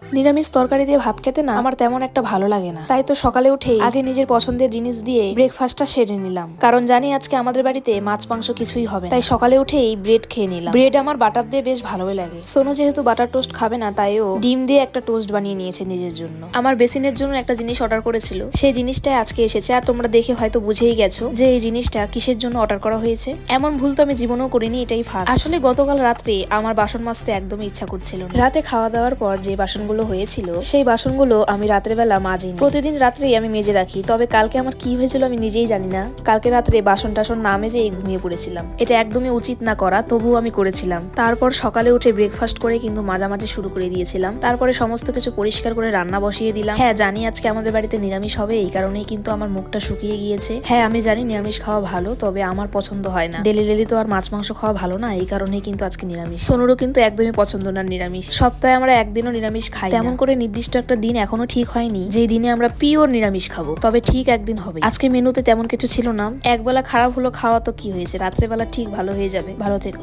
নিরামিষ তরকারি দিয়ে ভাত খেতে না আমার তেমন একটা ভালো লাগে না, তাই তো সকালে উঠেই আগে নিজের পছন্দের জিনিস দিয়ে ব্রেকফাস্টটা সেরে নিলাম, কারণ জানি আজকে আমাদের বাড়িতে মাছ মাংস কিছুই হবে না। তাই সকালে উঠেই ব্রেড খেয়ে নিলাম। ব্রেড আমার বাটার দিয়ে বেশ ভালোই লাগে। সোনু যেহেতু বাটার টোস্ট খাবে না, তাই ও ডিম দিয়ে একটা টোস্ট বানিয়ে নিয়েছে নিজের জন্য। আমার বেসিনের জন্য একটা জিনিস অর্ডার করেছিল, সেই জিনিসটাই আজকে এসেছে। আর তোমরা দেখে হয়তো বুঝেই গেছো যে এই জিনিসটা কিসের জন্য অর্ডার করা হয়েছে। এমন ভুল তো আমি জীবনেও করিনি, এটাই ফার্স্ট। আসলে গতকাল রাত্রে আমার বাসন মাজতে একদমই ইচ্ছা করছিল না। রাতে খাওয়া দাওয়ার পর যে বাসনগুলো হয়েছিল সেই বাসনগুলো আমি রাতের বেলা মাজিনি। প্রতিদিন রাত্রেই আমি মেজে রাখি, তবে কালকে আমার কি হয়েছিল আমি নিজেই জানি না। কালকে রাত্রে বাসন টাসন না মেজে ঘুমিয়ে পড়েছিলাম। এটা একদমই উচিত না করা, তবুও আমি করেছিলাম। তারপর সকালে উঠে ব্রেকফাস্ট করে কিন্তু মাঝামাঝি শুরু করে দিয়েছিলাম। তারপরে সমস্ত কিছু পরিষ্কার করে রান্না বসিয়ে দিলাম। হ্যাঁ জানি আজকে আমাদের বাড়িতে নিরামিষ হবে, এই কারণেই কিন্তু আমার মুখটা শুকিয়ে গিয়েছে। হ্যাঁ আমি জানি নিরামিষ খাওয়া ভালো, তবে আমার পছন্দ হয় না। ডেলি ডেলি তো আর মাছ মাংস খাওয়া ভালো না, এই কারণেই কিন্তু আজকে নিরামিষ। সোনুরও কিন্তু একদমই পছন্দ না নিরামিষ। সপ্তাহে আমরা একদিনও নিরামিষ খাই। তেমন করে নির্দিষ্ট একটা দিন এখনো ঠিক হয়নি যে দিনে আমরা পিওর নিরামিষ খাবো, তবে ঠিক একদিন হবে। আজকে মেনুতে তেমন কিছু ছিল না। একবেলা খারাপ হলো খাওয়া তো কি হয়েছে, রাত্রেবেলা ঠিক ভালো হয়ে যাবে। ভালো থেকো।